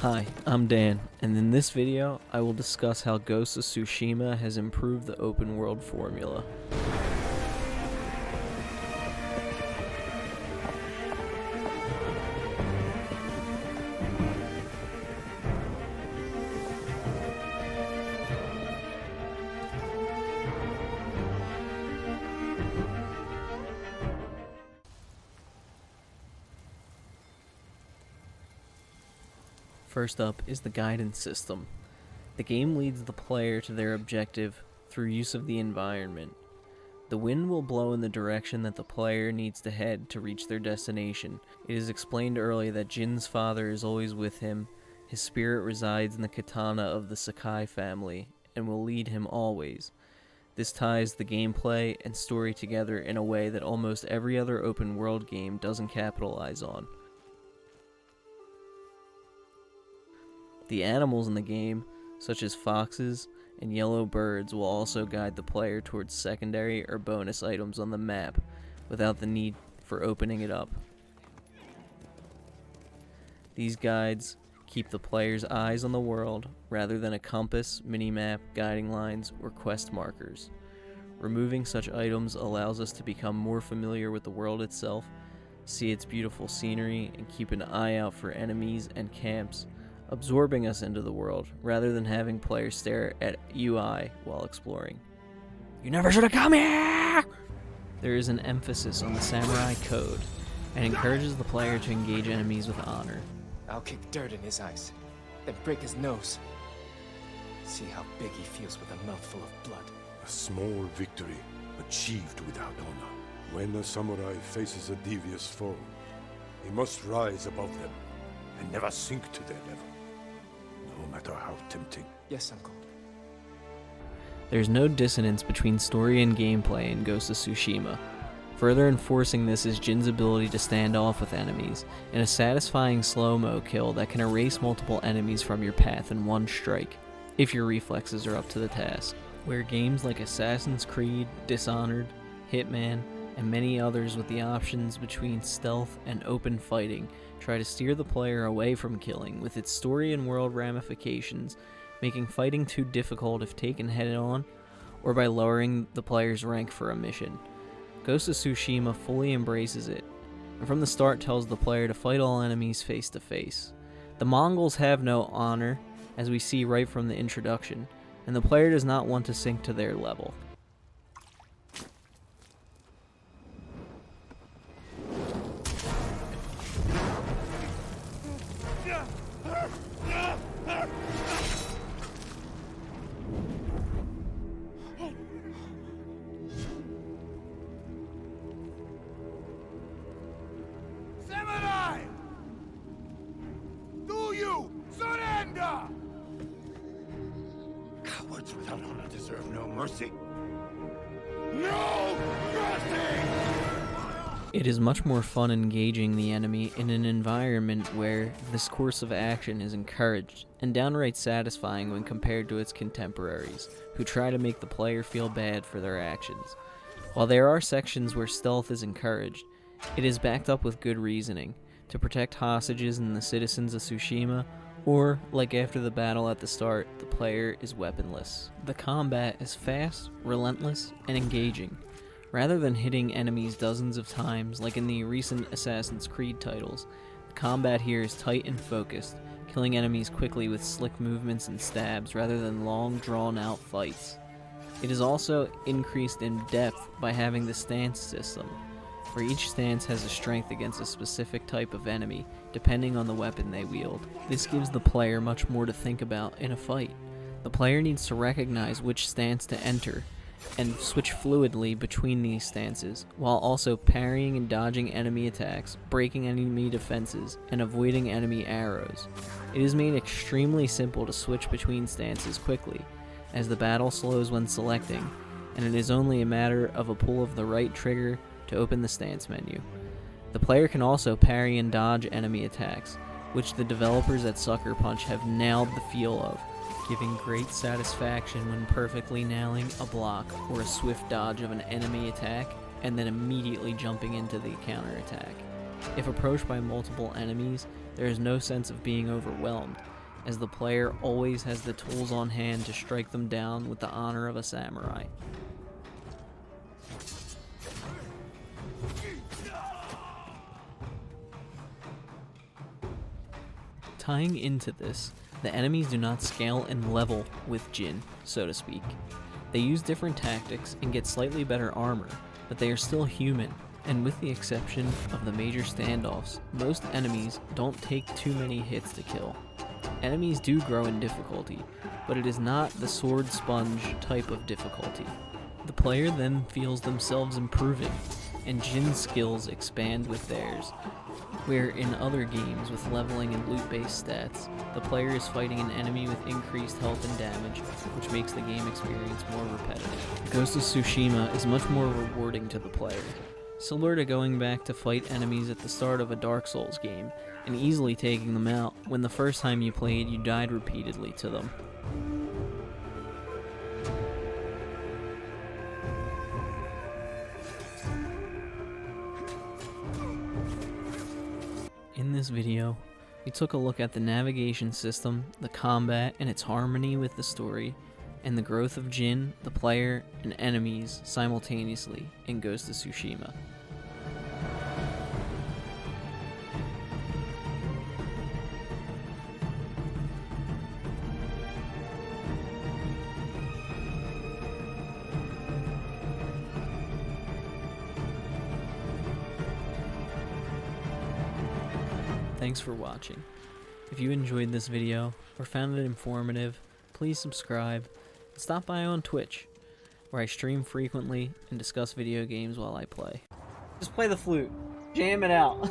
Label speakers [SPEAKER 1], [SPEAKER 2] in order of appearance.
[SPEAKER 1] Hi, I'm Dan, and in this video, I will discuss how Ghost of Tsushima has improved the open world formula. First up is the guidance system. The game leads the player to their objective through use of the environment. The wind will blow in the direction that the player needs to head to reach their destination. It is explained early that Jin's father is always with him, his spirit resides in the katana of the Sakai family, and will lead him always. This ties the gameplay and story together in a way that almost every other open world game doesn't capitalize on. The animals in the game, such as foxes and yellow birds, will also guide the player towards secondary or bonus items on the map without the need for opening it up. These guides keep the player's eyes on the world rather than a compass, minimap, guiding lines, or quest markers. Removing such items allows us to become more familiar with the world itself, see its beautiful scenery, and keep an eye out for enemies and camps, absorbing us into the world, rather than having players stare at UI while exploring. You never should have come here! There is an emphasis on the samurai code, and encourages the player to engage enemies with honor.
[SPEAKER 2] I'll kick dirt in his eyes, then break his nose. See how big he feels with a mouthful of blood.
[SPEAKER 3] A small victory, achieved without honor. When a samurai faces a devious foe, he must rise above them, and never sink to their level, no matter how tempting.
[SPEAKER 2] Yes, Uncle.
[SPEAKER 1] There's no dissonance between story and gameplay in Ghost of Tsushima. Further enforcing this is Jin's ability to stand off with enemies, in a satisfying slow-mo kill that can erase multiple enemies from your path in one strike, if your reflexes are up to the task. Where games like Assassin's Creed, Dishonored, Hitman, and many others with the options between stealth and open fighting try to steer the player away from killing with its story and world ramifications, making fighting too difficult if taken head-on, or by lowering the player's rank for a mission. Ghost of Tsushima fully embraces it, and from the start tells the player to fight all enemies face to face. The Mongols have no honor, as we see right from the introduction, and the player does not want to sink to their level.
[SPEAKER 4] Samurai! Do you surrender?
[SPEAKER 3] Cowards without honor deserve no mercy.
[SPEAKER 4] No mercy!
[SPEAKER 1] It is much more fun engaging the enemy in an environment where this course of action is encouraged, and downright satisfying when compared to its contemporaries, who try to make the player feel bad for their actions. While there are sections where stealth is encouraged, it is backed up with good reasoning, to protect hostages and the citizens of Tsushima, or, like after the battle at the start, the player is weaponless. The combat is fast, relentless, and engaging. Rather than hitting enemies dozens of times like in the recent Assassin's Creed titles, the combat here is tight and focused, killing enemies quickly with slick movements and stabs rather than long drawn-out fights. It is also increased in depth by having the stance system, where each stance has a strength against a specific type of enemy, depending on the weapon they wield. This gives the player much more to think about in a fight. The player needs to recognize which stance to enter, and switch fluidly between these stances, while also parrying and dodging enemy attacks, breaking enemy defenses, and avoiding enemy arrows. It is made extremely simple to switch between stances quickly, as the battle slows when selecting, and it is only a matter of a pull of the right trigger to open the stance menu. The player can also parry and dodge enemy attacks, which the developers at Sucker Punch have nailed the feel of, giving great satisfaction when perfectly nailing a block or a swift dodge of an enemy attack, and then immediately jumping into the counterattack. If approached by multiple enemies, there is no sense of being overwhelmed, as the player always has the tools on hand to strike them down with the honor of a samurai. Tying into this, the enemies do not scale and level with Jin, so to speak. They use different tactics and get slightly better armor, but they are still human, and with the exception of the major standoffs, most enemies don't take too many hits to kill. Enemies do grow in difficulty, but it is not the sword sponge type of difficulty. The player then feels themselves improving, and Jin's skills expand with theirs, where in other games with leveling and loot-based stats, the player is fighting an enemy with increased health and damage, which makes the game experience more repetitive. Ghost of Tsushima is much more rewarding to the player, similar to going back to fight enemies at the start of a Dark Souls game, and easily taking them out when the first time you played you died repeatedly to them. In this video, we took a look at the navigation system, the combat, and its harmony with the story, and the growth of Jin, the player, and enemies simultaneously in Ghost of Tsushima. Thanks for watching. If you enjoyed this video or found it informative, please subscribe and stop by on Twitch, where I stream frequently and discuss video games while I play. Just play the flute. Jam it out.